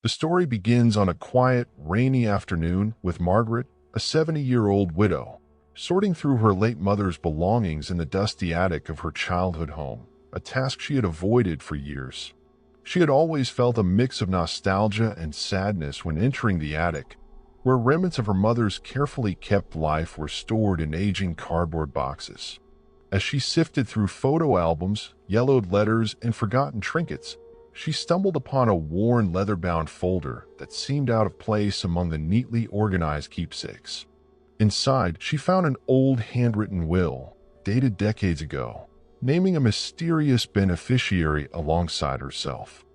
The story begins on a quiet, rainy afternoon with Margaret, a 70-year-old widow, sorting through her late mother's belongings in the dusty attic of her childhood home, a task she had avoided for years. She had always felt a mix of nostalgia and sadness when entering the attic, where remnants of her mother's carefully kept life were stored in aging cardboard boxes. As she sifted through photo albums, yellowed letters, and forgotten trinkets, she stumbled upon a worn leather-bound folder that seemed out of place among the neatly organized keepsakes. Inside, she found an old handwritten will, dated decades ago, naming a mysterious beneficiary alongside herself.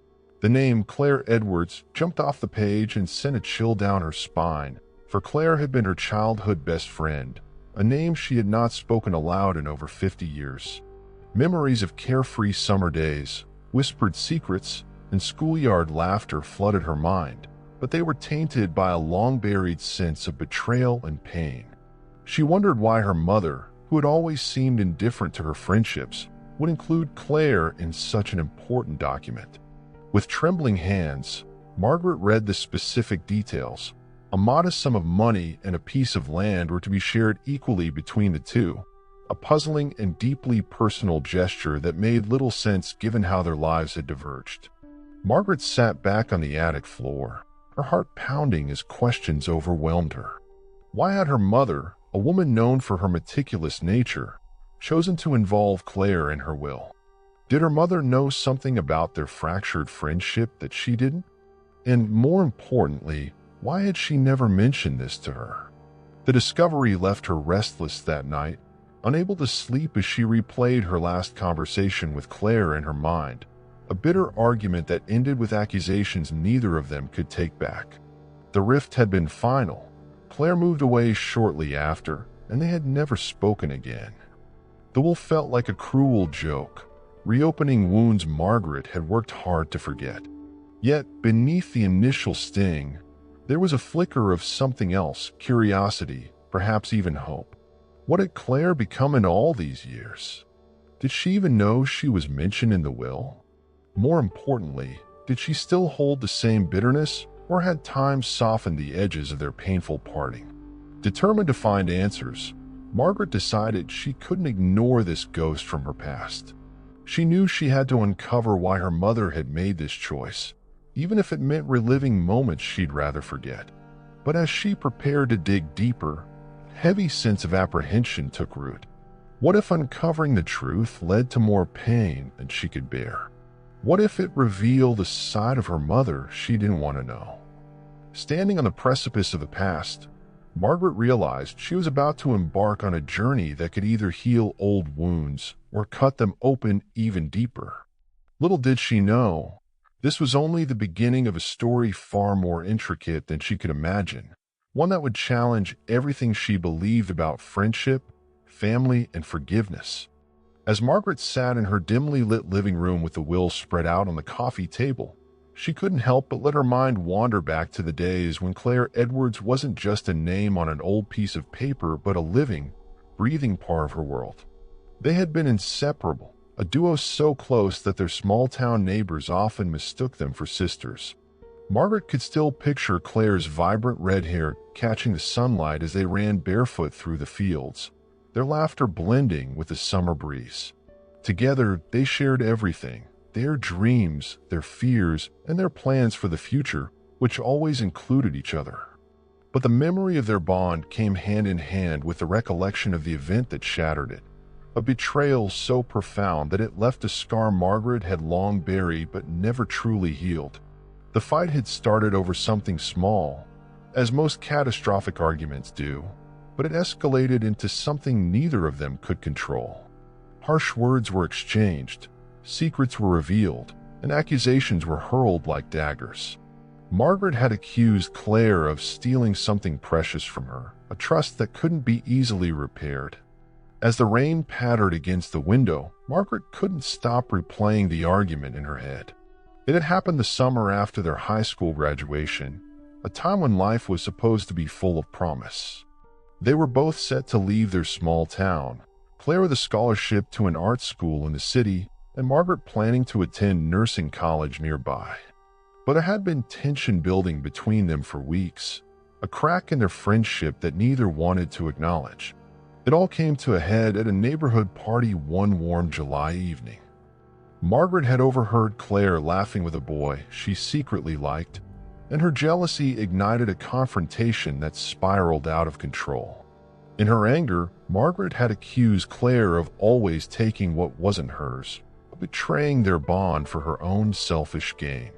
The name Claire Edwards jumped off the page and sent a chill down her spine, for Claire had been her childhood best friend, a name she had not spoken aloud in over 50 years. Memories of carefree summer days, whispered secrets, and schoolyard laughter flooded her mind, but they were tainted by a long-buried sense of betrayal and pain. She wondered why her mother, who had always seemed indifferent to her friendships, would include Claire in such an important document. With trembling hands, Margaret read the specific details. A modest sum of money and a piece of land were to be shared equally between the two, a puzzling and deeply personal gesture that made little sense given how their lives had diverged. Margaret sat back on the attic floor, her heart pounding as questions overwhelmed her. Why had her mother, a woman known for her meticulous nature, chosen to involve Claire in her will? Did her mother know something about their fractured friendship that she didn't? And more importantly, why had she never mentioned this to her? The discovery left her restless that night, unable to sleep as she replayed her last conversation with Claire in her mind, a bitter argument that ended with accusations neither of them could take back. The rift had been final. Claire moved away shortly after, and they had never spoken again. The will felt like a cruel joke, reopening wounds Margaret had worked hard to forget. Yet, beneath the initial sting, there was a flicker of something else, curiosity, perhaps even hope. What had Claire become in all these years? Did she even know she was mentioned in the will? More importantly, did she still hold the same bitterness, or had time softened the edges of their painful parting? Determined to find answers, Margaret decided she couldn't ignore this ghost from her past. She knew she had to uncover why her mother had made this choice, even if it meant reliving moments she'd rather forget. But as she prepared to dig deeper, a heavy sense of apprehension took root. What if uncovering the truth led to more pain than she could bear? What if it revealed a side of her mother she didn't want to know? Standing on the precipice of the past, Margaret realized she was about to embark on a journey that could either heal old wounds or cut them open even deeper. Little did she know, this was only the beginning of a story far more intricate than she could imagine, one that would challenge everything she believed about friendship, family, and forgiveness. As Margaret sat in her dimly lit living room with the will spread out on the coffee table, she couldn't help but let her mind wander back to the days when Claire Edwards wasn't just a name on an old piece of paper but a living, breathing part of her world. They had been inseparable, a duo so close that their small-town neighbors often mistook them for sisters. Margaret could still picture Claire's vibrant red hair catching the sunlight as they ran barefoot through the fields, their laughter blending with the summer breeze. Together, they shared everything, their dreams, their fears, and their plans for the future, which always included each other. But the memory of their bond came hand in hand with the recollection of the event that shattered it, a betrayal so profound that it left a scar Margaret had long buried but never truly healed. The fight had started over something small, as most catastrophic arguments do, but it escalated into something neither of them could control. Harsh words were exchanged, secrets were revealed, and accusations were hurled like daggers. Margaret had accused Claire of stealing something precious from her, a trust that couldn't be easily repaired. As the rain pattered against the window, Margaret couldn't stop replaying the argument in her head. It had happened the summer after their high school graduation, a time when life was supposed to be full of promise. They were both set to leave their small town, Claire with a scholarship to an art school in the city, and Margaret planning to attend nursing college nearby. But there had been tension building between them for weeks, a crack in their friendship that neither wanted to acknowledge. It all came to a head at a neighborhood party one warm July evening. Margaret had overheard Claire laughing with a boy she secretly liked, and her jealousy ignited a confrontation that spiraled out of control. In her anger, Margaret had accused Claire of always taking what wasn't hers, betraying their bond for her own selfish gain.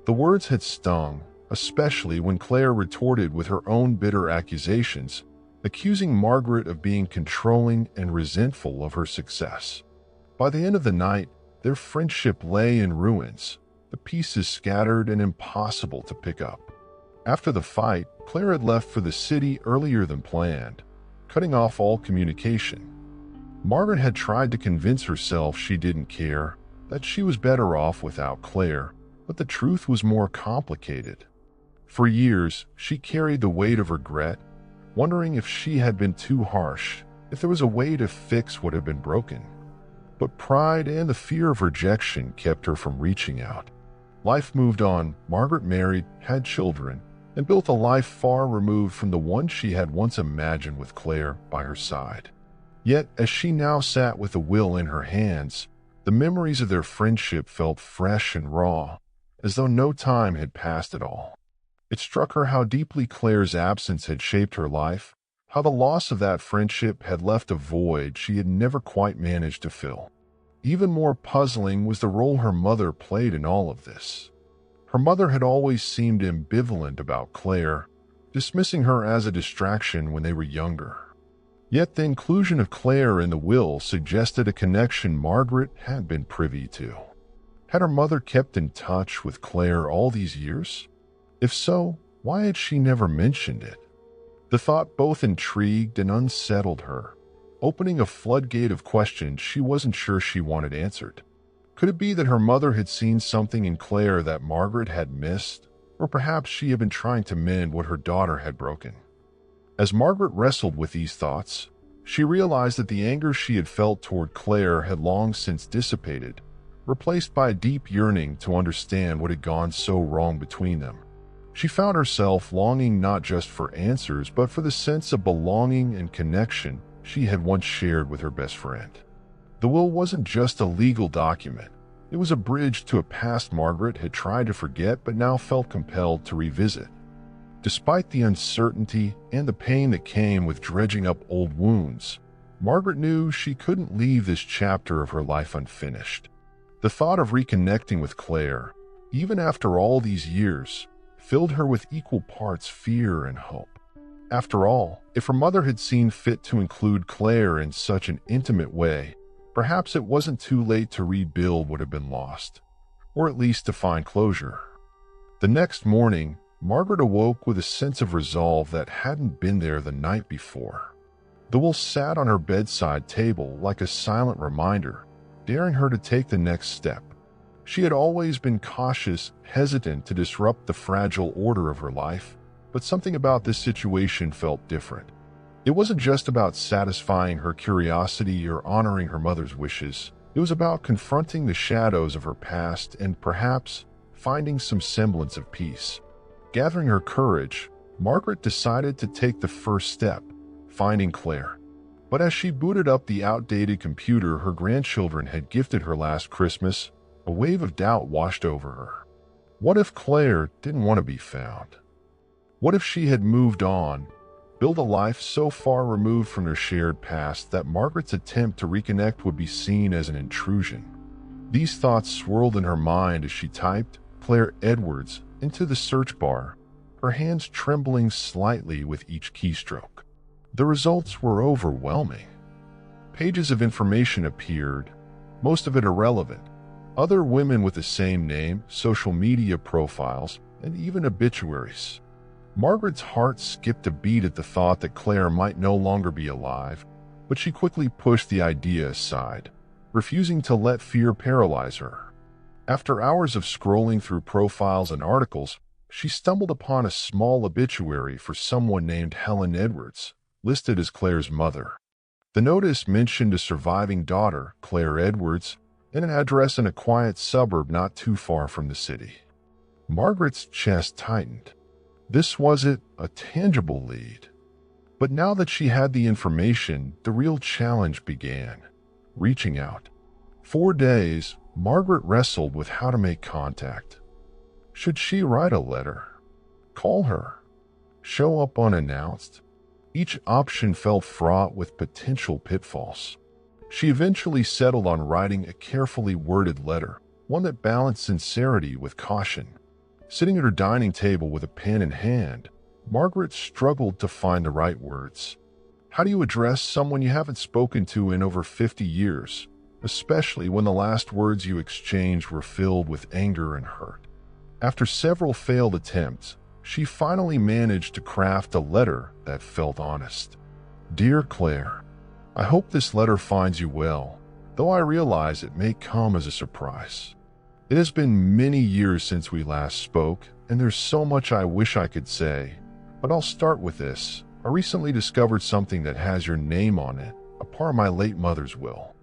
The words had stung, especially when Claire retorted with her own bitter accusations, accusing Margaret of being controlling and resentful of her success. By the end of the night, their friendship lay in ruins, the pieces scattered and impossible to pick up. After the fight, Claire had left for the city earlier than planned, cutting off all communication. Margaret had tried to convince herself she didn't care, that she was better off without Claire, but the truth was more complicated. For years, she carried the weight of regret, wondering if she had been too harsh, if there was a way to fix what had been broken. But pride and the fear of rejection kept her from reaching out. Life moved on. Margaret married, had children, and built a life far removed from the one she had once imagined with Claire by her side. Yet, as she now sat with the will in her hands, the memories of their friendship felt fresh and raw, as though no time had passed at all. It struck her how deeply Claire's absence had shaped her life, how the loss of that friendship had left a void she had never quite managed to fill. Even more puzzling was the role her mother played in all of this. Her mother had always seemed ambivalent about Claire, dismissing her as a distraction when they were younger. Yet the inclusion of Claire in the will suggested a connection Margaret had been privy to. Had her mother kept in touch with Claire all these years? If so, why had she never mentioned it? The thought both intrigued and unsettled her, opening a floodgate of questions she wasn't sure she wanted answered. Could it be that her mother had seen something in Claire that Margaret had missed, or perhaps she had been trying to mend what her daughter had broken? As Margaret wrestled with these thoughts, she realized that the anger she had felt toward Claire had long since dissipated, replaced by a deep yearning to understand what had gone so wrong between them. She found herself longing not just for answers, but for the sense of belonging and connection she had once shared with her best friend. The will wasn't just a legal document. It was a bridge to a past Margaret had tried to forget but now felt compelled to revisit. Despite the uncertainty and the pain that came with dredging up old wounds, Margaret knew she couldn't leave this chapter of her life unfinished. The thought of reconnecting with Claire, even after all these years, filled her with equal parts fear and hope. After all, if her mother had seen fit to include Claire in such an intimate way, perhaps it wasn't too late to rebuild what had been lost, or at least to find closure. The next morning, Margaret awoke with a sense of resolve that hadn't been there the night before. The will sat on her bedside table like a silent reminder, daring her to take the next step. She had always been cautious, hesitant to disrupt the fragile order of her life, but something about this situation felt different. It wasn't just about satisfying her curiosity or honoring her mother's wishes. It was about confronting the shadows of her past and perhaps finding some semblance of peace. Gathering her courage, Margaret decided to take the first step, finding Claire. But as she booted up the outdated computer her grandchildren had gifted her last Christmas, a wave of doubt washed over her. What if Claire didn't want to be found? What if she had moved on, built a life so far removed from their shared past that Margaret's attempt to reconnect would be seen as an intrusion? These thoughts swirled in her mind as she typed Claire Edwards into the search bar, her hands trembling slightly with each keystroke. The results were overwhelming. Pages of information appeared, most of it irrelevant. Other women with the same name, social media profiles, and even obituaries. Margaret's heart skipped a beat at the thought that Claire might no longer be alive, but she quickly pushed the idea aside, refusing to let fear paralyze her. After hours of scrolling through profiles and articles, she stumbled upon a small obituary for someone named Helen Edwards, listed as Claire's mother. The notice mentioned a surviving daughter, Claire Edwards, and an address in a quiet suburb not too far from the city. Margaret's chest tightened. This wasn't a tangible lead. But now that she had the information, the real challenge began. Reaching out. For days, Margaret wrestled with how to make contact. Should she write a letter? Call her? Show up unannounced? Each option felt fraught with potential pitfalls. She eventually settled on writing a carefully worded letter, one that balanced sincerity with caution. Sitting at her dining table with a pen in hand, Margaret struggled to find the right words. How do you address someone you haven't spoken to in over 50 years, especially when the last words you exchanged were filled with anger and hurt? After several failed attempts, she finally managed to craft a letter that felt honest. Dear Claire, I hope this letter finds you well, though I realize it may come as a surprise. It has been many years since we last spoke, and there's so much I wish I could say. But I'll start with this. I recently discovered something that has your name on it, a part of my late mother's will.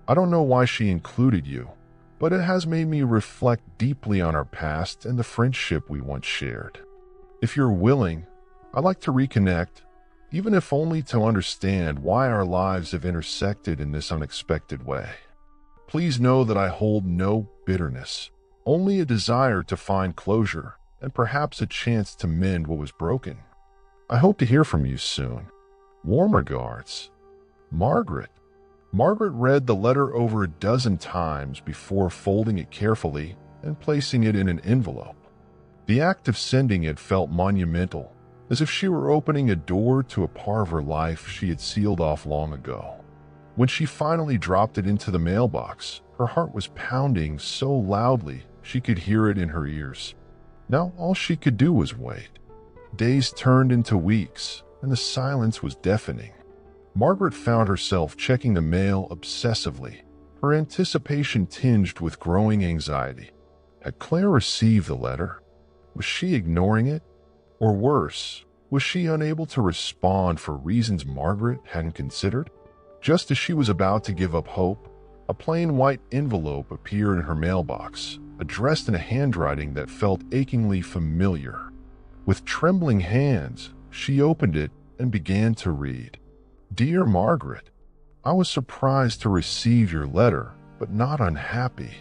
I don't know why she included you, but it has made me reflect deeply on our past and the friendship we once shared. If you're willing, I'd like to reconnect, even if only to understand why our lives have intersected in this unexpected way. Please know that I hold no bitterness, only a desire to find closure and perhaps a chance to mend what was broken. I hope to hear from you soon. Warm regards, Margaret. Margaret read the letter over a dozen times before folding it carefully and placing it in an envelope. The act of sending it felt monumental, as if she were opening a door to a part of her life she had sealed off long ago. When she finally dropped it into the mailbox, her heart was pounding so loudly she could hear it in her ears. Now all she could do was wait. Days turned into weeks, and the silence was deafening. Margaret found herself checking the mail obsessively, her anticipation tinged with growing anxiety. Had Claire received the letter? Was she ignoring it? Or worse, was she unable to respond for reasons Margaret hadn't considered? Just as she was about to give up hope, a plain white envelope appeared in her mailbox, addressed in a handwriting that felt achingly familiar. With trembling hands, she opened it and began to read. Dear Margaret, I was surprised to receive your letter, but not unhappy.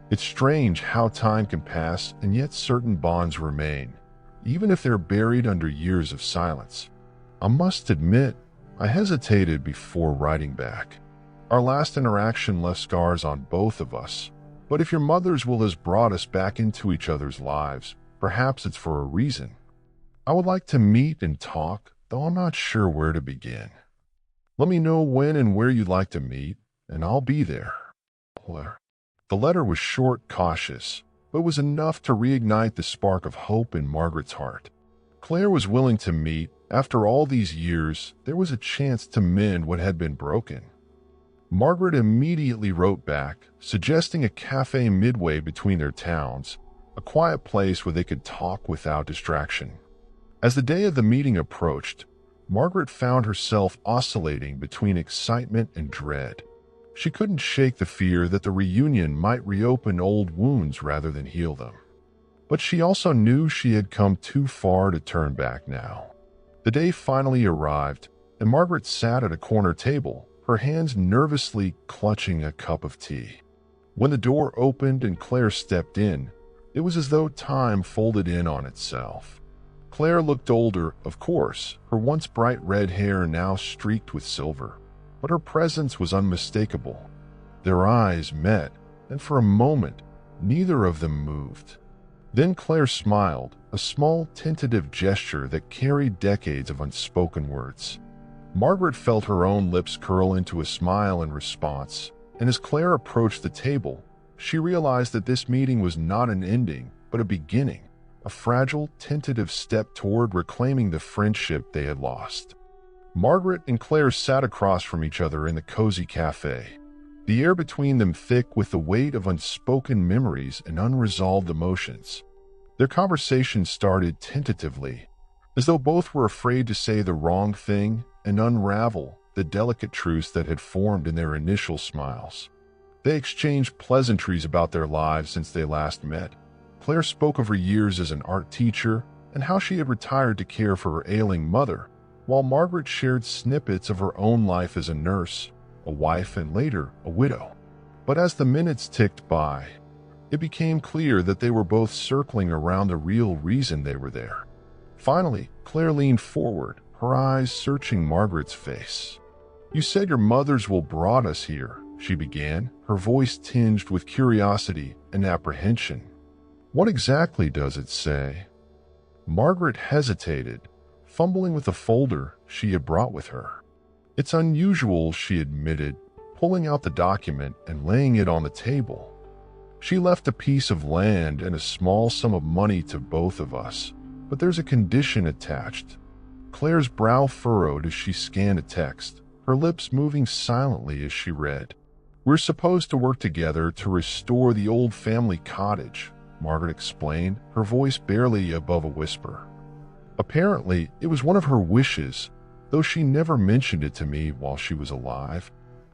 It's strange how time can pass and yet certain bonds remain, even if they're buried under years of silence. I must admit, I hesitated before writing back. Our last interaction left scars on both of us, but if your mother's will has brought us back into each other's lives, perhaps it's for a reason. I would like to meet and talk, though I'm not sure where to begin. Let me know when and where you'd like to meet, and I'll be there. Claire. The letter was short, cautious, but was enough to reignite the spark of hope in Margaret's heart. Claire was willing to meet. After all these years, there was a chance to mend what had been broken. Margaret immediately wrote back, suggesting a cafe midway between their towns, a quiet place where they could talk without distraction. As the day of the meeting approached, Margaret found herself oscillating between excitement and dread. She couldn't shake the fear that the reunion might reopen old wounds rather than heal them. But she also knew she had come too far to turn back now. The day finally arrived, and Margaret sat at a corner table, her hands nervously clutching a cup of tea. When the door opened and Claire stepped in, it was as though time folded in on itself. Claire looked older, of course, her once bright red hair now streaked with silver, but her presence was unmistakable. Their eyes met, and for a moment, neither of them moved. Then Claire smiled, a small, tentative gesture that carried decades of unspoken words. Margaret felt her own lips curl into a smile in response, and as Claire approached the table, she realized that this meeting was not an ending, but a beginning, a fragile, tentative step toward reclaiming the friendship they had lost. Margaret and Claire sat across from each other in the cozy cafe, the air between them thick with the weight of unspoken memories and unresolved emotions. Their conversation started tentatively, as though both were afraid to say the wrong thing and unravel the delicate truths that had formed in their initial smiles. They exchanged pleasantries about their lives since they last met. Claire spoke of her years as an art teacher and how she had retired to care for her ailing mother, while Margaret shared snippets of her own life as a nurse, a wife, and later a widow. But as the minutes ticked by, it became clear that they were both circling around the real reason they were there. Finally, Claire leaned forward, her eyes searching Margaret's face. "You said your mother's will brought us here," she began, her voice tinged with curiosity and apprehension. "What exactly does it say?" Margaret hesitated, fumbling with the folder she had brought with her. "It's unusual," she admitted, pulling out the document and laying it on the table. "She left a piece of land and a small sum of money to both of us, but there's a condition attached." Claire's brow furrowed as she scanned a text, her lips moving silently as she read. "We're supposed to work together to restore the old family cottage," Margaret explained, her voice barely above a whisper. "Apparently, it was one of her wishes, though she never mentioned it to me while she was alive.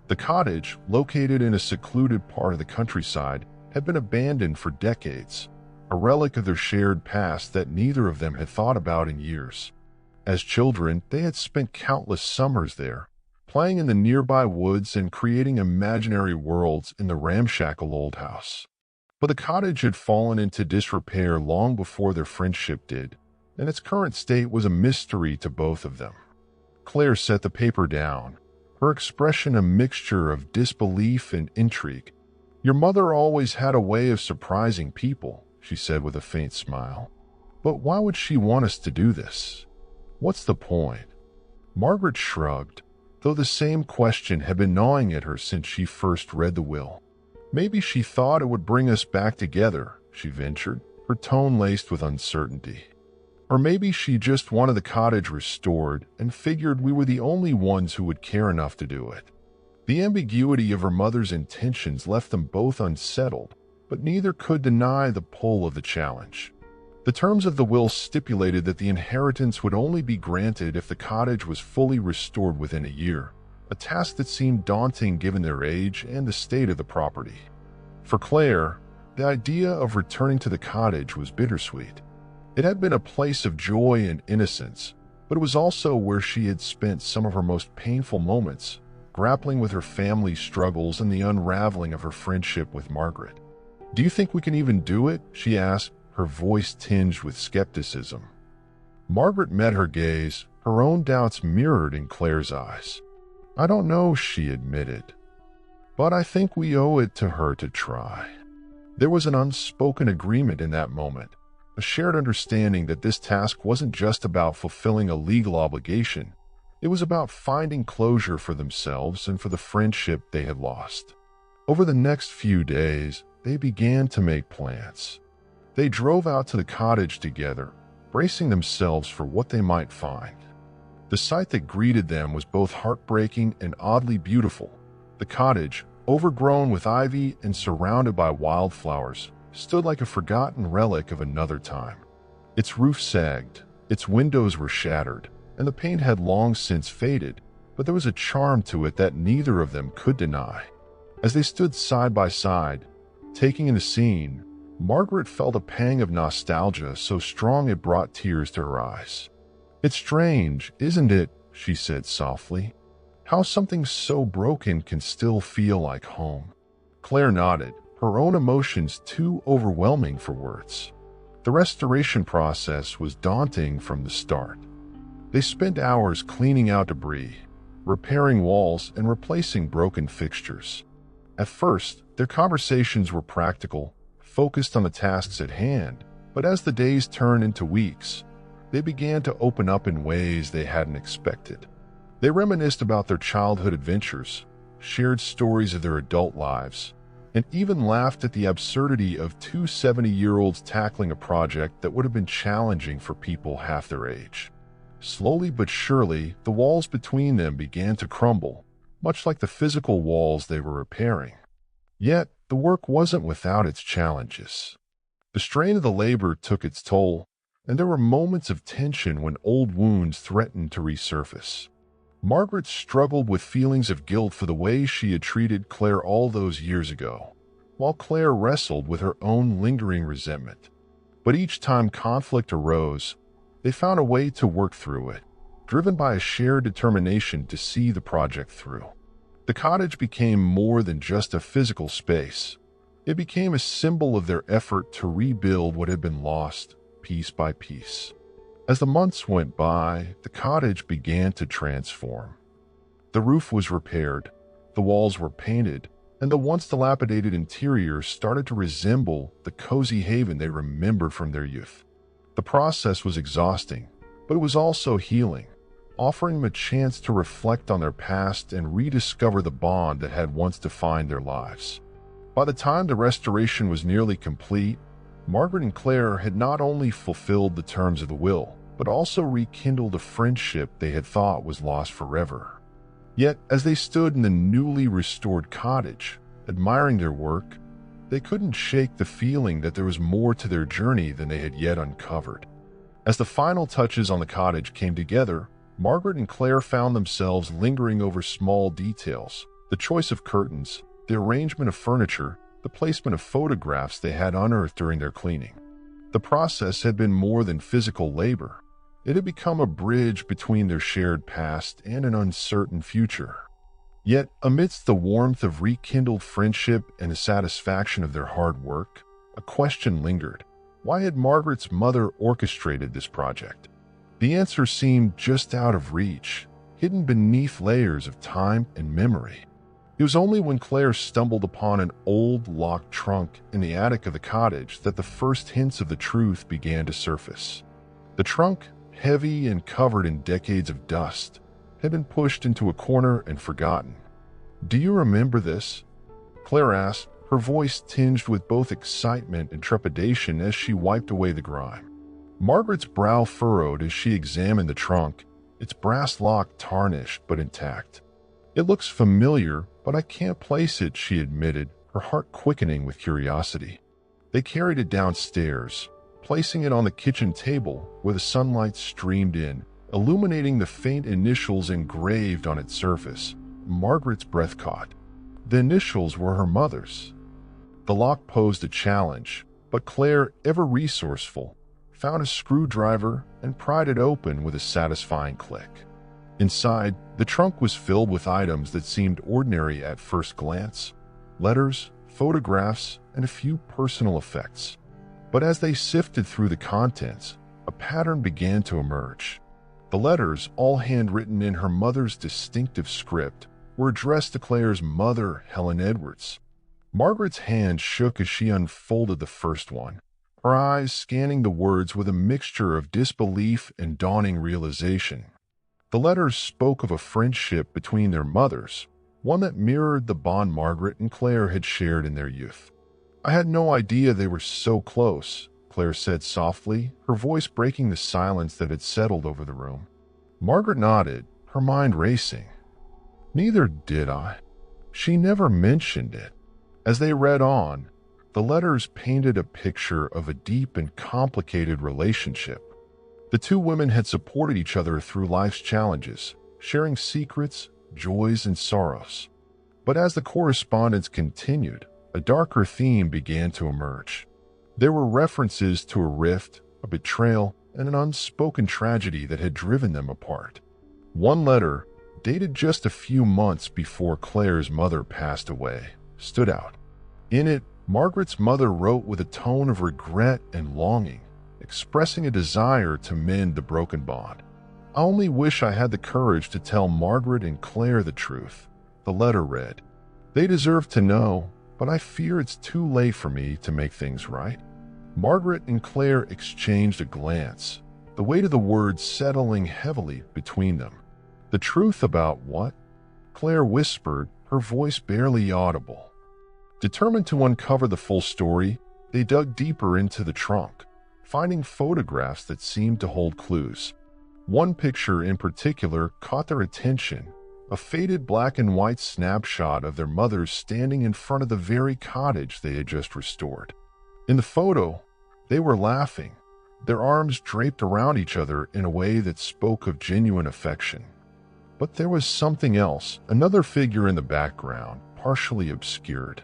The cottage, located in a secluded part of the countryside, had been abandoned for decades, a relic of their shared past that neither of them had thought about in years. As children, they had spent countless summers there, playing in the nearby woods and creating imaginary worlds in the ramshackle old house. But the cottage had fallen into disrepair long before their friendship did, and its current state was a mystery to both of them." Claire set the paper down, her expression a mixture of disbelief and intrigue. "Your mother always had a way of surprising people," she said with a faint smile. "But why would she want us to do this? What's the point?" Margaret shrugged, though the same question had been gnawing at her since she first read the will. "Maybe she thought it would bring us back together," she ventured, her tone laced with uncertainty. "Or maybe she just wanted the cottage restored and figured we were the only ones who would care enough to do it." The ambiguity of her mother's intentions left them both unsettled, but neither could deny the pull of the challenge. The terms of the will stipulated that the inheritance would only be granted if the cottage was fully restored within a year, a task that seemed daunting given their age and the state of the property. For Claire, the idea of returning to the cottage was bittersweet. It had been a place of joy and innocence, but it was also where she had spent some of her most painful moments, grappling with her family's struggles and the unraveling of her friendship with Margaret. "Do you think we can even do it?" she asked, her voice tinged with skepticism. Margaret met her gaze, her own doubts mirrored in Claire's eyes. "I don't know," she admitted, "but I think we owe it to her to try." There was an unspoken agreement in that moment, a shared understanding that this task wasn't just about fulfilling a legal obligation. It was about finding closure for themselves and for the friendship they had lost. Over the next few days, they began to make plans. They drove out to the cottage together, bracing themselves for what they might find. The sight that greeted them was both heartbreaking and oddly beautiful. The cottage, overgrown with ivy and surrounded by wildflowers, stood like a forgotten relic of another time. Its roof sagged, its windows were shattered, and the paint had long since faded, but there was a charm to it that neither of them could deny. As they stood side by side, taking in the scene, Margaret felt a pang of nostalgia so strong it brought tears to her eyes. "It's strange, isn't it?" she said softly. "How something so broken can still feel like home." Claire nodded, her own emotions too overwhelming for words. The restoration process was daunting from the start. They spent hours cleaning out debris, repairing walls, and replacing broken fixtures. At first, their conversations were practical, focused on the tasks at hand, but as the days turned into weeks, they began to open up in ways they hadn't expected. They reminisced about their childhood adventures, shared stories of their adult lives, and even laughed at the absurdity of two 70-year-olds tackling a project that would have been challenging for people half their age. Slowly but surely, the walls between them began to crumble, much like the physical walls they were repairing. Yet, the work wasn't without its challenges. The strain of the labor took its toll, and there were moments of tension when old wounds threatened to resurface. Margaret struggled with feelings of guilt for the way she had treated Claire all those years ago, while Claire wrestled with her own lingering resentment. But each time conflict arose, they found a way to work through it, driven by a shared determination to see the project through. The cottage became more than just a physical space. It became a symbol of their effort to rebuild what had been lost, piece by piece. As the months went by, the cottage began to transform. The roof was repaired, the walls were painted, and the once dilapidated interior started to resemble the cozy haven they remembered from their youth. The process was exhausting, but it was also healing, offering them a chance to reflect on their past and rediscover the bond that had once defined their lives. By the time the restoration was nearly complete, Margaret and Claire had not only fulfilled the terms of the will, but also rekindled a friendship they had thought was lost forever. Yet, as they stood in the newly restored cottage, admiring their work, they couldn't shake the feeling that there was more to their journey than they had yet uncovered. As the final touches on the cottage came together, Margaret and Claire found themselves lingering over small details: the choice of curtains, the arrangement of furniture, the placement of photographs they had unearthed during their cleaning. The process had been more than physical labor. It had become a bridge between their shared past and an uncertain future. Yet, amidst the warmth of rekindled friendship and the satisfaction of their hard work, a question lingered. Why had Margaret's mother orchestrated this project? The answer seemed just out of reach, hidden beneath layers of time and memory. It was only when Claire stumbled upon an old locked trunk in the attic of the cottage that the first hints of the truth began to surface. The trunk, heavy and covered in decades of dust, had been pushed into a corner and forgotten. "Do you remember this?" Claire asked, her voice tinged with both excitement and trepidation as she wiped away the grime. Margaret's brow furrowed as she examined the trunk, its brass lock tarnished but intact. "It looks familiar, but I can't place it," she admitted, her heart quickening with curiosity. They carried it downstairs, placing it on the kitchen table where the sunlight streamed in, illuminating the faint initials engraved on its surface. Margaret's breath caught. The initials were her mother's. The lock posed a challenge, but Claire, ever resourceful, found a screwdriver and pried it open with a satisfying click. Inside, the trunk was filled with items that seemed ordinary at first glance: letters, photographs, and a few personal effects. But as they sifted through the contents, a pattern began to emerge. The letters, all handwritten in her mother's distinctive script, were addressed to Claire's mother, Helen Edwards. Margaret's hand shook as she unfolded the first one, her eyes scanning the words with a mixture of disbelief and dawning realization. The letters spoke of a friendship between their mothers, one that mirrored the bond Margaret and Claire had shared in their youth. "I had no idea they were so close," Claire said softly, her voice breaking the silence that had settled over the room. Margaret nodded, her mind racing. "Neither did I. She never mentioned it." As they read on, the letters painted a picture of a deep and complicated relationship. The two women had supported each other through life's challenges, sharing secrets, joys, and sorrows. But as the correspondence continued, a darker theme began to emerge. There were references to a rift, a betrayal, and an unspoken tragedy that had driven them apart. One letter, dated just a few months before Claire's mother passed away, stood out. In it, Margaret's mother wrote with a tone of regret and longing, expressing a desire to mend the broken bond. "I only wish I had the courage to tell Margaret and Claire the truth," the letter read. "They deserve to know, but I fear it's too late for me to make things right." Margaret and Claire exchanged a glance, the weight of the words settling heavily between them. "The truth about what?" Claire whispered, her voice barely audible. Determined to uncover the full story, they dug deeper into the trunk, finding photographs that seemed to hold clues. One picture in particular caught their attention, a faded black and white snapshot of their mothers standing in front of the very cottage they had just restored. In the photo, they were laughing, their arms draped around each other in a way that spoke of genuine affection. But there was something else, another figure in the background, partially obscured.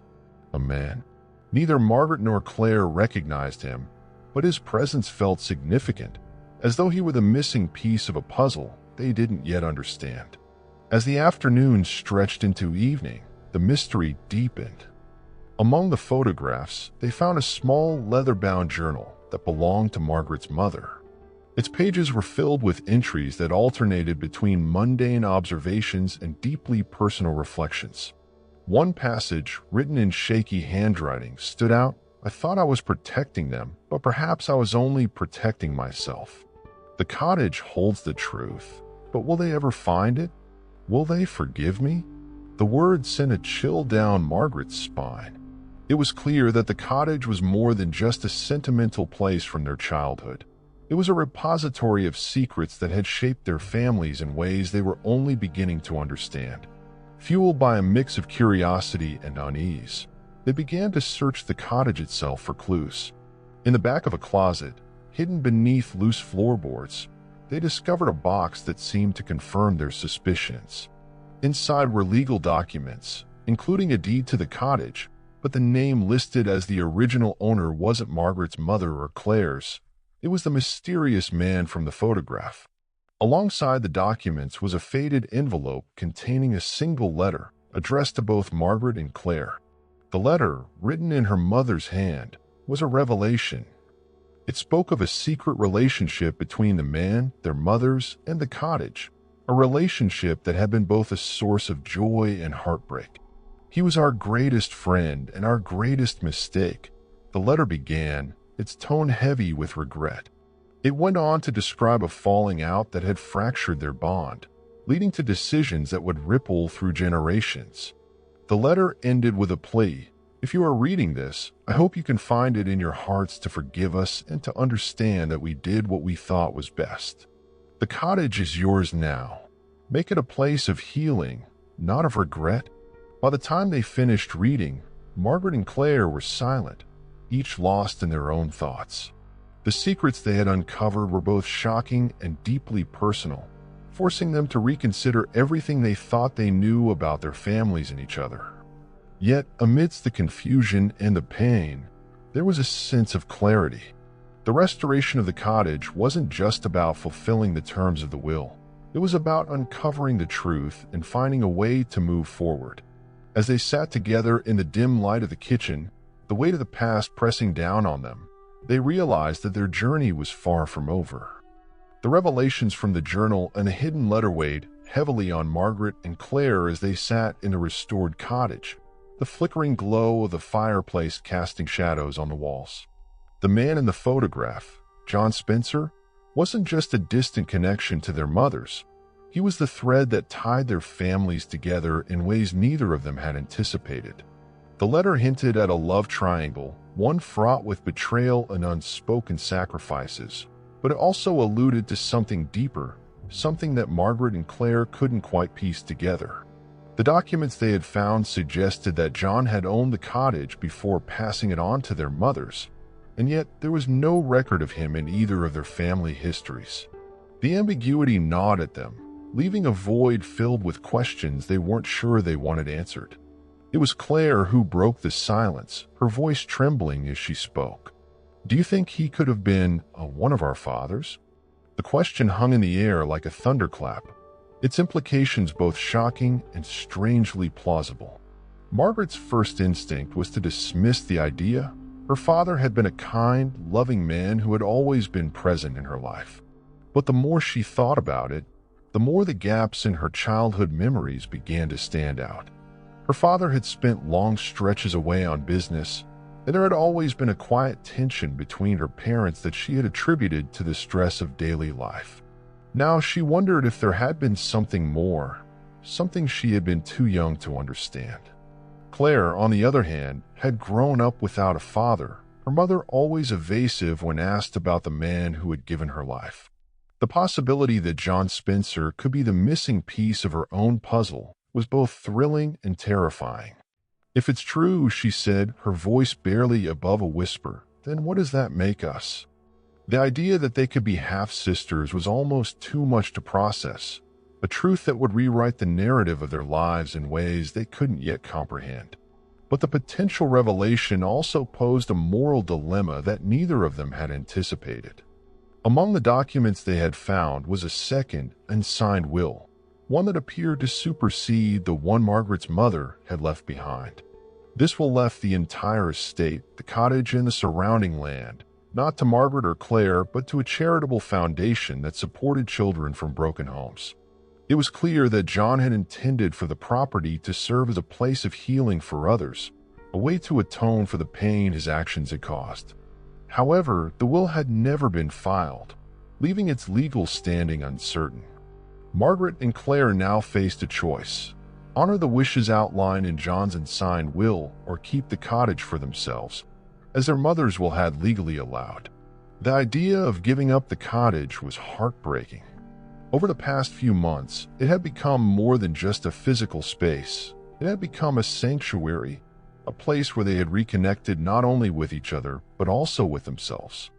A man. Neither Margaret nor Claire recognized him, but his presence felt significant, as though he were the missing piece of a puzzle they didn't yet understand. As the afternoon stretched into evening, the mystery deepened. Among the photographs, they found a small leather-bound journal that belonged to Margaret's mother. Its pages were filled with entries that alternated between mundane observations and deeply personal reflections. One passage, written in shaky handwriting, stood out. I thought I was protecting them, but perhaps I was only protecting myself. The cottage holds the truth, but will they ever find it? Will they forgive me? The words sent a chill down Margaret's spine. It was clear that the cottage was more than just a sentimental place from their childhood. It was a repository of secrets that had shaped their families in ways they were only beginning to understand. Fueled by a mix of curiosity and unease, they began to search the cottage itself for clues. In the back of a closet, hidden beneath loose floorboards, they discovered a box that seemed to confirm their suspicions. Inside were legal documents, including a deed to the cottage, but the name listed as the original owner wasn't Margaret's mother or Claire's. It was the mysterious man from the photograph. Alongside the documents was a faded envelope containing a single letter addressed to both Margaret and Claire. The letter, written in her mother's hand, was a revelation. It spoke of a secret relationship between the man, their mothers, and the cottage, a relationship that had been both a source of joy and heartbreak. "He was our greatest friend and our greatest mistake," the letter began, its tone heavy with regret. It went on to describe a falling out that had fractured their bond, leading to decisions that would ripple through generations. The letter ended with a plea. "If you are reading this, I hope you can find it in your hearts to forgive us and to understand that we did what we thought was best. The cottage is yours now. Make it a place of healing, not of regret." By the time they finished reading, Margaret and Claire were silent, each lost in their own thoughts. The secrets they had uncovered were both shocking and deeply personal, forcing them to reconsider everything they thought they knew about their families and each other. Yet, amidst the confusion and the pain, there was a sense of clarity. The restoration of the cottage wasn't just about fulfilling the terms of the will. It was about uncovering the truth and finding a way to move forward. As they sat together in the dim light of the kitchen, the weight of the past pressing down on them, they realized that their journey was far from over. The revelations from the journal and a hidden letter weighed heavily on Margaret and Claire as they sat in the restored cottage, the flickering glow of the fireplace casting shadows on the walls. The man in the photograph, John Spencer, wasn't just a distant connection to their mothers. He was the thread that tied their families together in ways neither of them had anticipated. The letter hinted at a love triangle, one fraught with betrayal and unspoken sacrifices, but it also alluded to something deeper, something that Margaret and Claire couldn't quite piece together. The documents they had found suggested that John had owned the cottage before passing it on to their mothers, and yet there was no record of him in either of their family histories. The ambiguity gnawed at them, leaving a void filled with questions they weren't sure they wanted answered. It was Claire who broke the silence, her voice trembling as she spoke. "Do you think he could have been one of our fathers?" The question hung in the air like a thunderclap, its implications both shocking and strangely plausible. Margaret's first instinct was to dismiss the idea. Her father had been a kind, loving man who had always been present in her life. But the more she thought about it, the more the gaps in her childhood memories began to stand out. Her father had spent long stretches away on business, and there had always been a quiet tension between her parents that she had attributed to the stress of daily life. Now she wondered if there had been something more, something she had been too young to understand. Claire, on the other hand, had grown up without a father, her mother always evasive when asked about the man who had given her life. The possibility that John Spencer could be the missing piece of her own puzzle was both thrilling and terrifying. "If it's true," she said, her voice barely above a whisper, "then what does that make us?" The idea that they could be half-sisters was almost too much to process, a truth that would rewrite the narrative of their lives in ways they couldn't yet comprehend. But the potential revelation also posed a moral dilemma that neither of them had anticipated. Among the documents they had found was a second, unsigned will, one that appeared to supersede the one Margaret's mother had left behind. This will left the entire estate, the cottage and the surrounding land, not to Margaret or Claire, but to a charitable foundation that supported children from broken homes. It was clear that John had intended for the property to serve as a place of healing for others, a way to atone for the pain his actions had caused. However, the will had never been filed, leaving its legal standing uncertain. Margaret and Claire now faced a choice: honor the wishes outlined in John's unsigned will or keep the cottage for themselves, as their mothers will had legally allowed. The idea of giving up the cottage was heartbreaking. Over the past few months, it had become more than just a physical space. It had become a sanctuary, a place where they had reconnected not only with each other, but also with themselves.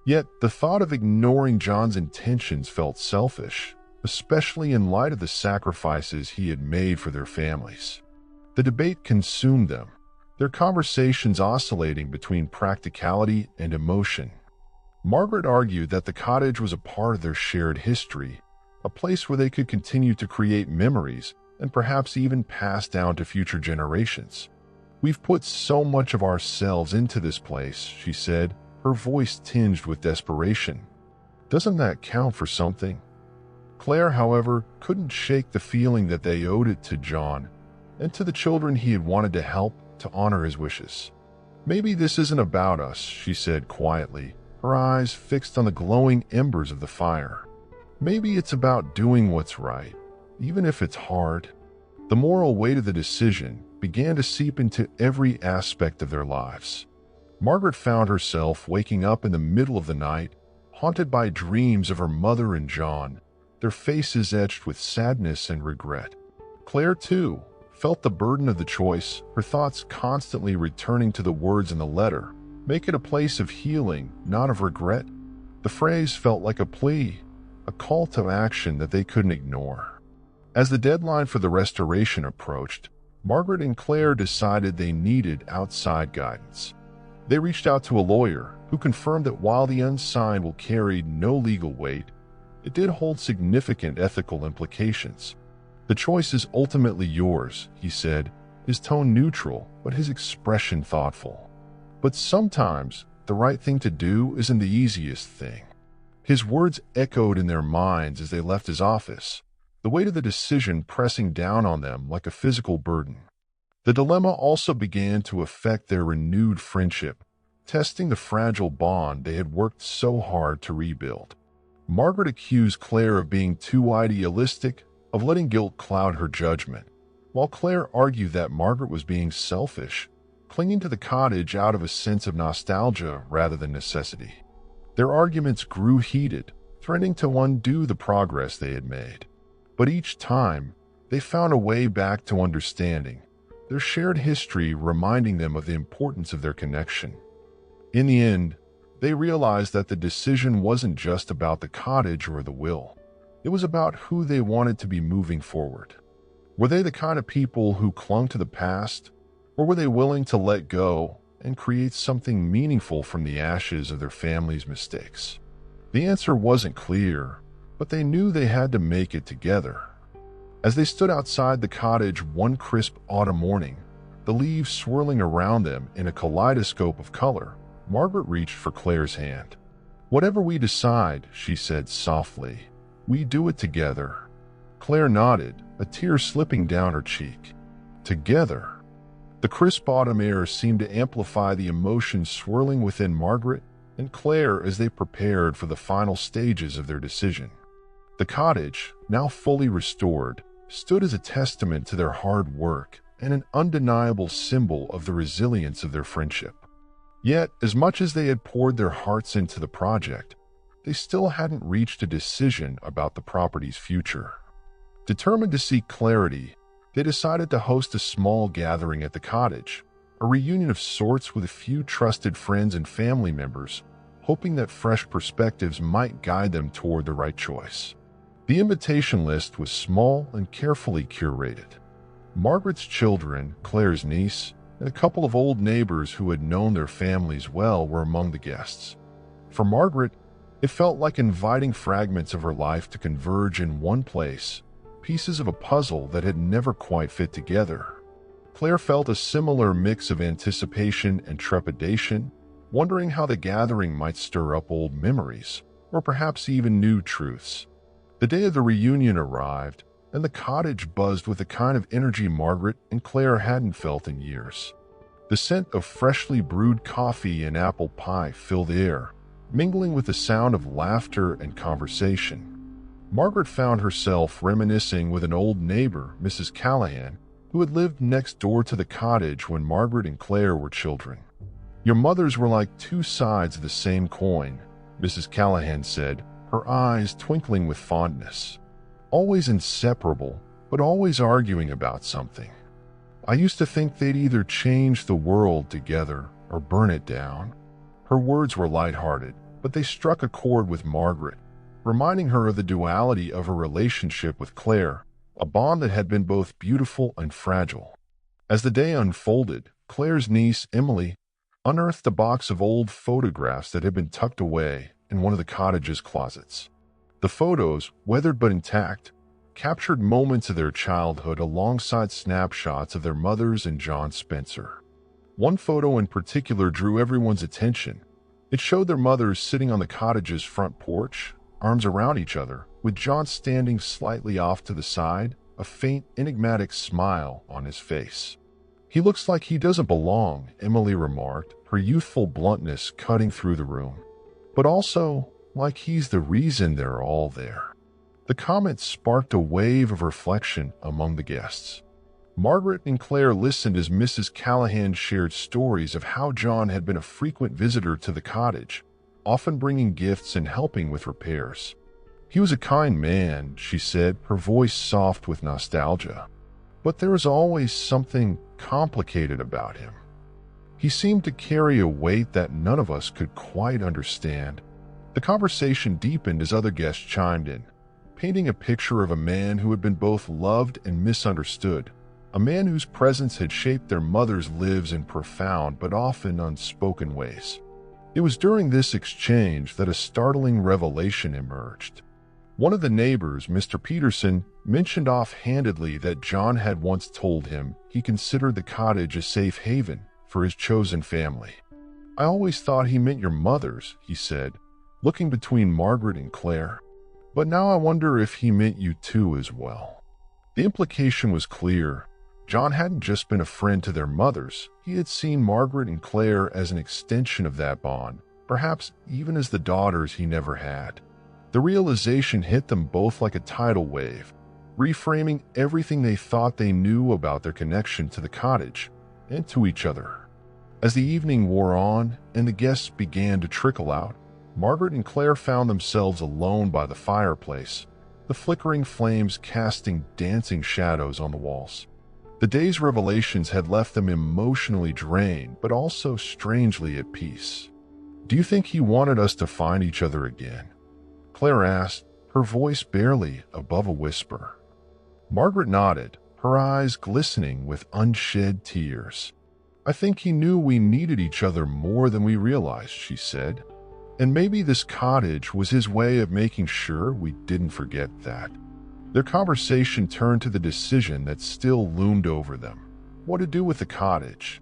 Yet, the thought of ignoring John's intentions felt selfish, especially in light of the sacrifices he had made for their families. The debate consumed them, their conversations oscillating between practicality and emotion. Margaret argued that the cottage was a part of their shared history, a place where they could continue to create memories and perhaps even pass down to future generations. "We've put so much of ourselves into this place," she said, her voice tinged with desperation. "Doesn't that count for something?" Claire, however, couldn't shake the feeling that they owed it to John and to the children he had wanted to help to honor his wishes. "Maybe this isn't about us," she said quietly, her eyes fixed on the glowing embers of the fire. "Maybe it's about doing what's right, even if it's hard." The moral weight of the decision began to seep into every aspect of their lives. Margaret found herself waking up in the middle of the night, haunted by dreams of her mother and John, their faces etched with sadness and regret. Claire, too, felt the burden of the choice, her thoughts constantly returning to the words in the letter, "Make it a place of healing, not of regret." The phrase felt like a plea, a call to action that they couldn't ignore. As the deadline for the restoration approached, Margaret and Claire decided they needed outside guidance. They reached out to a lawyer who confirmed that while the unsigned will carry no legal weight, it did hold significant ethical implications. "The choice is ultimately yours," he said, his tone neutral but his expression thoughtful. "But sometimes the right thing to do isn't the easiest thing." His words echoed in their minds as they left his office, the weight of the decision pressing down on them like a physical burden. The dilemma also began to affect their renewed friendship, testing the fragile bond they had worked so hard to rebuild. Margaret accused Claire of being too idealistic, of letting guilt cloud her judgment, while Claire argued that Margaret was being selfish, clinging to the cottage out of a sense of nostalgia rather than necessity. Their arguments grew heated, threatening to undo the progress they had made. But each time, they found a way back to understanding, their shared history reminding them of the importance of their connection. In the end, they realized that the decision wasn't just about the cottage or the will. It was about who they wanted to be moving forward. Were they the kind of people who clung to the past, or were they willing to let go and create something meaningful from the ashes of their family's mistakes? The answer wasn't clear, but they knew they had to make it together. As they stood outside the cottage one crisp autumn morning, the leaves swirling around them in a kaleidoscope of color, Margaret reached for Claire's hand. "Whatever we decide," she said softly, "we do it together." Claire nodded, a tear slipping down her cheek. Together. The crisp autumn air seemed to amplify the emotions swirling within Margaret and Claire as they prepared for the final stages of their decision. The cottage, now fully restored, stood as a testament to their hard work and an undeniable symbol of the resilience of their friendship. Yet, as much as they had poured their hearts into the project, they still hadn't reached a decision about the property's future. Determined to seek clarity, they decided to host a small gathering at the cottage, a reunion of sorts with a few trusted friends and family members, hoping that fresh perspectives might guide them toward the right choice. The invitation list was small and carefully curated. Margaret's children, Claire's niece, and a couple of old neighbors who had known their families well were among the guests. For Margaret, it felt like inviting fragments of her life to converge in one place, pieces of a puzzle that had never quite fit together. Claire felt a similar mix of anticipation and trepidation, wondering how the gathering might stir up old memories, or perhaps even new truths. The day of the reunion arrived, and the cottage buzzed with the kind of energy Margaret and Claire hadn't felt in years. The scent of freshly brewed coffee and apple pie filled the air, mingling with the sound of laughter and conversation. Margaret found herself reminiscing with an old neighbor, Mrs. Callahan, who had lived next door to the cottage when Margaret and Claire were children. "Your mothers were like two sides of the same coin," Mrs. Callahan said, her eyes twinkling with fondness. "Always inseparable, but always arguing about something. I used to think they'd either change the world together or burn it down." Her words were lighthearted, but they struck a chord with Margaret, reminding her of the duality of her relationship with Claire, a bond that had been both beautiful and fragile. As the day unfolded, Claire's niece, Emily, unearthed a box of old photographs that had been tucked away in one of the cottage's closets. The photos, weathered but intact, captured moments of their childhood alongside snapshots of their mothers and John Spencer. One photo in particular drew everyone's attention. It showed their mothers sitting on the cottage's front porch, arms around each other, with John standing slightly off to the side, a faint, enigmatic smile on his face. "He looks like he doesn't belong," Emily remarked, her youthful bluntness cutting through the room. "But also, like he's the reason they're all there." The comment sparked a wave of reflection among the guests. Margaret and Claire listened as Mrs. Callahan shared stories of how John had been a frequent visitor to the cottage, often bringing gifts and helping with repairs. "He was a kind man," she said, her voice soft with nostalgia. "But there was always something complicated about him. He seemed to carry a weight that none of us could quite understand." The conversation deepened as other guests chimed in, painting a picture of a man who had been both loved and misunderstood, a man whose presence had shaped their mothers' lives in profound but often unspoken ways. It was during this exchange that a startling revelation emerged. One of the neighbors, Mr. Peterson, mentioned offhandedly that John had once told him he considered the cottage a safe haven for his chosen family. "I always thought he meant your mothers," he said, looking between Margaret and Claire. "But now I wonder if he meant you too as well." The implication was clear. John hadn't just been a friend to their mothers. He had seen Margaret and Claire as an extension of that bond, perhaps even as the daughters he never had. The realization hit them both like a tidal wave, reframing everything they thought they knew about their connection to the cottage and to each other. As the evening wore on and the guests began to trickle out, Margaret and Claire found themselves alone by the fireplace, the flickering flames casting dancing shadows on the walls. The day's revelations had left them emotionally drained, but also strangely at peace. "Do you think he wanted us to find each other again?" Claire asked, her voice barely above a whisper. Margaret nodded, her eyes glistening with unshed tears. "I think he knew we needed each other more than we realized," she said. "And maybe this cottage was his way of making sure we didn't forget that." Their conversation turned to the decision that still loomed over them: what to do with the cottage.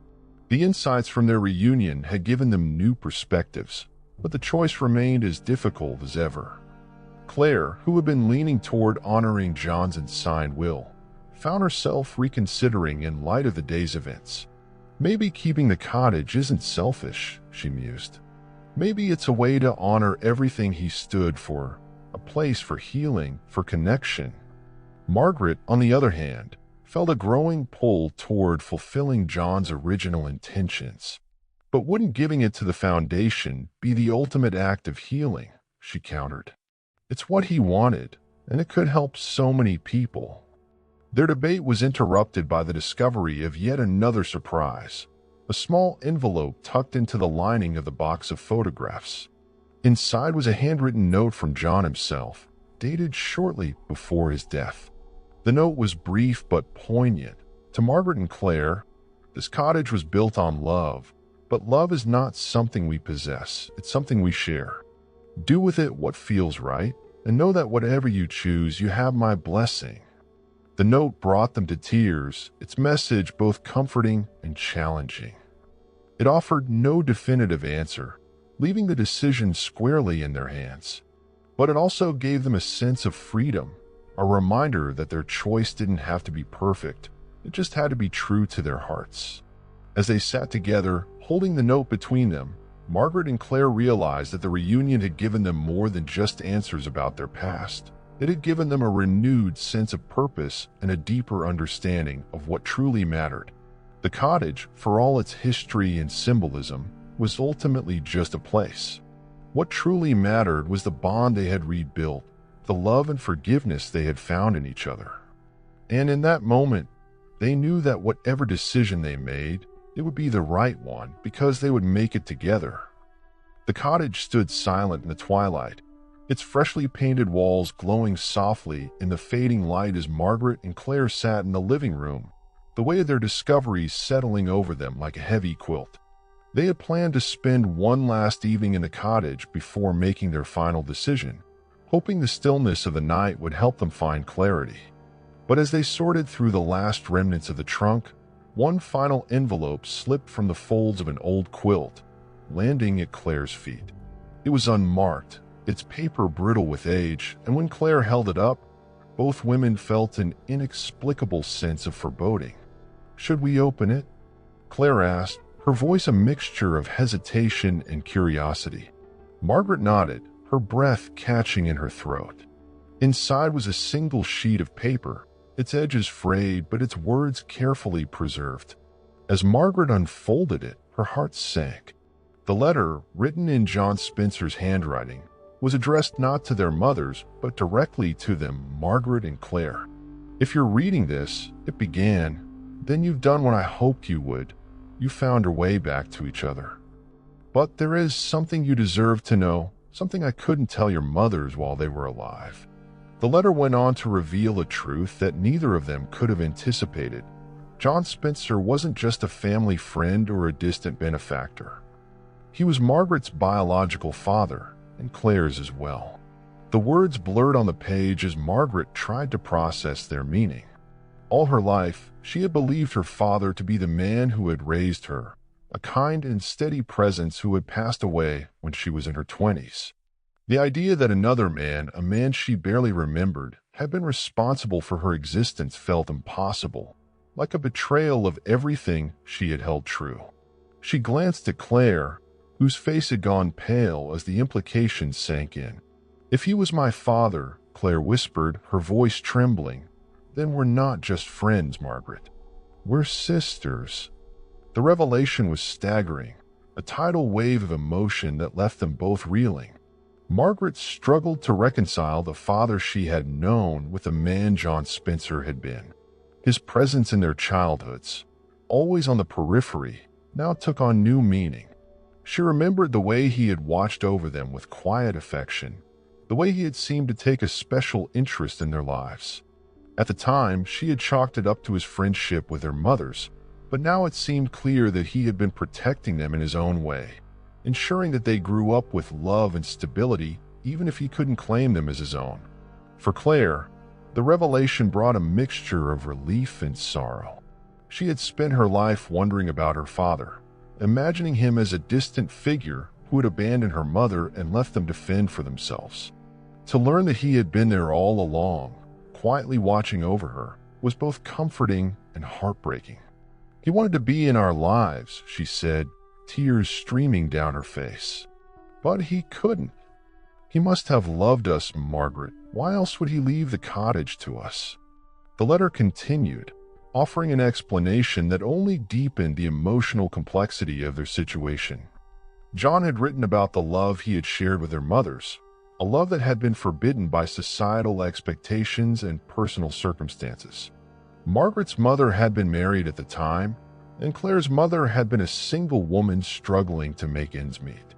The insights from their reunion had given them new perspectives, but the choice remained as difficult as ever. Claire, who had been leaning toward honoring John's unsigned will, found herself reconsidering in light of the day's events. "Maybe keeping the cottage isn't selfish," she mused. "Maybe it's a way to honor everything he stood for, a place for healing, for connection." Margaret, on the other hand, felt a growing pull toward fulfilling John's original intentions. "But wouldn't giving it to the foundation be the ultimate act of healing?" she countered. "It's what he wanted, and it could help so many people." Their debate was interrupted by the discovery of yet another surprise: a small envelope tucked into the lining of the box of photographs. Inside was a handwritten note from John himself, dated shortly before his death. The note was brief but poignant. To Margaret and Claire, This cottage was built on love, but love is not something we possess, it's something we share. Do with it what feels right, and know that whatever you choose, you have my blessing. The note brought them to tears, its message both comforting and challenging. It offered no definitive answer, leaving the decision squarely in their hands. But it also gave them a sense of freedom, a reminder that their choice didn't have to be perfect, it just had to be true to their hearts. As they sat together, holding the note between them, Margaret and Claire realized that the reunion had given them more than just answers about their past. It had given them a renewed sense of purpose and a deeper understanding of what truly mattered. The cottage, for all its history and symbolism, was ultimately just a place. What truly mattered was the bond they had rebuilt, the love and forgiveness they had found in each other. And in that moment, they knew that whatever decision they made, it would be the right one because they would make it together. The cottage stood silent in the twilight, its freshly painted walls glowing softly in the fading light as Margaret and Claire sat in the living room, the weight of their discoveries settling over them like a heavy quilt. They had planned to spend one last evening in the cottage before making their final decision, hoping the stillness of the night would help them find clarity. But as they sorted through the last remnants of the trunk, one final envelope slipped from the folds of an old quilt, landing at Claire's feet. It was unmarked, its paper brittle with age, and when Claire held it up, both women felt an inexplicable sense of foreboding. "Should we open it?" Claire asked, her voice a mixture of hesitation and curiosity. Margaret nodded, her breath catching in her throat. Inside was a single sheet of paper, its edges frayed but its words carefully preserved. As Margaret unfolded it, her heart sank. The letter, written in John Spencer's handwriting, was addressed not to their mothers, but directly to them, Margaret and Claire. "If you're reading this," it began, "then you've done what I hoped you would. You found your way back to each other. But there is something you deserve to know, something I couldn't tell your mothers while they were alive." The letter went on to reveal a truth that neither of them could have anticipated. John Spencer wasn't just a family friend or a distant benefactor. He was Margaret's biological father, and Claire's as well. The words blurred on the page as Margaret tried to process their meaning. All her life, she had believed her father to be the man who had raised her, a kind and steady presence who had passed away when she was in her 20s. The idea that another man, a man she barely remembered, had been responsible for her existence felt impossible, like a betrayal of everything she had held true. She glanced at Claire, whose face had gone pale as the implications sank in. "If he was my father," Claire whispered, her voice trembling, "then we're not just friends, Margaret. We're sisters." The revelation was staggering, a tidal wave of emotion that left them both reeling. Margaret struggled to reconcile the father she had known with the man John Spencer had been. His presence in their childhoods, always on the periphery, now took on new meaning. She remembered the way he had watched over them with quiet affection, the way he had seemed to take a special interest in their lives. At the time, she had chalked it up to his friendship with their mothers, but now it seemed clear that he had been protecting them in his own way, ensuring that they grew up with love and stability even if he couldn't claim them as his own. For Claire, the revelation brought a mixture of relief and sorrow. She had spent her life wondering about her father, imagining him as a distant figure who had abandoned her mother and left them to fend for themselves. To learn that he had been there all along, quietly watching over her, was both comforting and heartbreaking. "He wanted to be in our lives," she said, tears streaming down her face. "But he couldn't. He must have loved us, Margaret. Why else would he leave the cottage to us?" The letter continued, offering an explanation that only deepened the emotional complexity of their situation. John had written about the love he had shared with their mothers, a love that had been forbidden by societal expectations and personal circumstances. Margaret's mother had been married at the time, and Claire's mother had been a single woman struggling to make ends meet.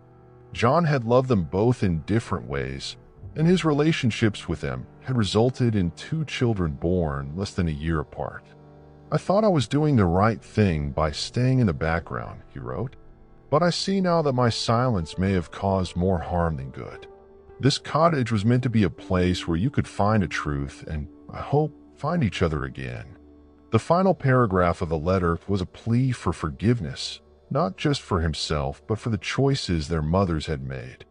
John had loved them both in different ways, and his relationships with them had resulted in 2 children born less than a year apart. "I thought I was doing the right thing by staying in the background," he wrote. "But I see now that my silence may have caused more harm than good. This cottage was meant to be a place where you could find a truth and, I hope, find each other again." The final paragraph of the letter was a plea for forgiveness, not just for himself, but for the choices their mothers had made.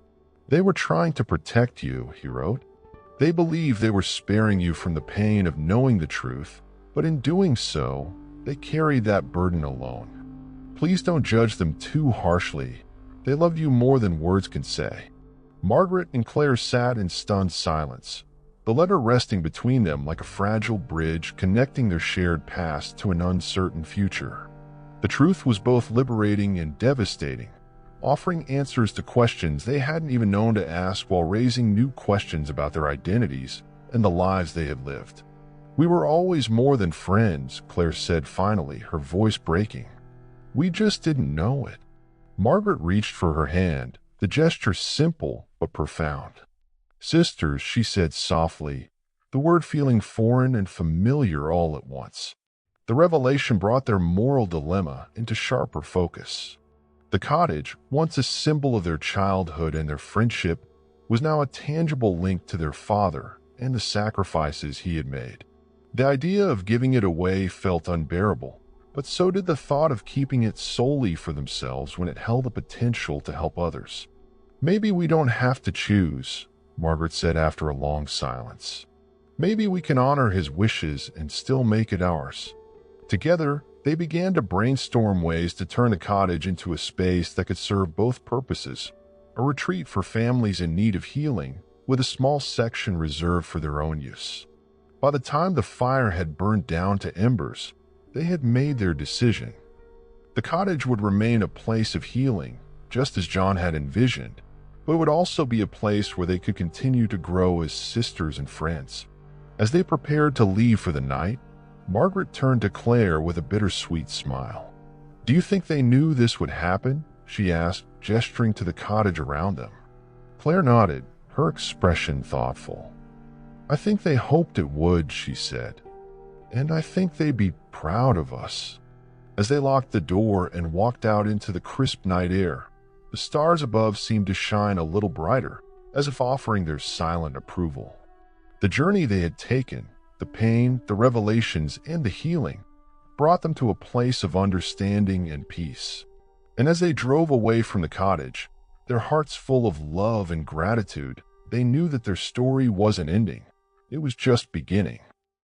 "They were trying to protect you," he wrote. "They believed they were sparing you from the pain of knowing the truth, but in doing so, they carried that burden alone. Please don't judge them too harshly. They loved you more than words can say." Margaret and Claire sat in stunned silence, the letter resting between them like a fragile bridge connecting their shared past to an uncertain future. The truth was both liberating and devastating, offering answers to questions they hadn't even known to ask while raising new questions about their identities and the lives they had lived. "We were always more than friends," Claire said finally, her voice breaking. "We just didn't know it." Margaret reached for her hand, the gesture simple but profound. "Sisters," she said softly, the word feeling foreign and familiar all at once. The revelation brought their moral dilemma into sharper focus. The cottage, once a symbol of their childhood and their friendship, was now a tangible link to their father and the sacrifices he had made. The idea of giving it away felt unbearable, but so did the thought of keeping it solely for themselves when it held the potential to help others. "Maybe we don't have to choose," Margaret said after a long silence. "Maybe we can honor his wishes and still make it ours." Together, they began to brainstorm ways to turn the cottage into a space that could serve both purposes: a retreat for families in need of healing, with a small section reserved for their own use. By the time the fire had burned down to embers, they had made their decision. The cottage would remain a place of healing, just as John had envisioned, but it would also be a place where they could continue to grow as sisters and friends. As they prepared to leave for the night, Margaret turned to Claire with a bittersweet smile. "Do you think they knew this would happen?" she asked, gesturing to the cottage around them. Claire nodded, her expression thoughtful. "I think they hoped it would," she said. "And I think they'd be proud of us." As they locked the door and walked out into the crisp night air, the stars above seemed to shine a little brighter, as if offering their silent approval. The journey they had taken, the pain, the revelations, and the healing, brought them to a place of understanding and peace. And as they drove away from the cottage, their hearts full of love and gratitude, they knew that their story wasn't ending. It was just beginning.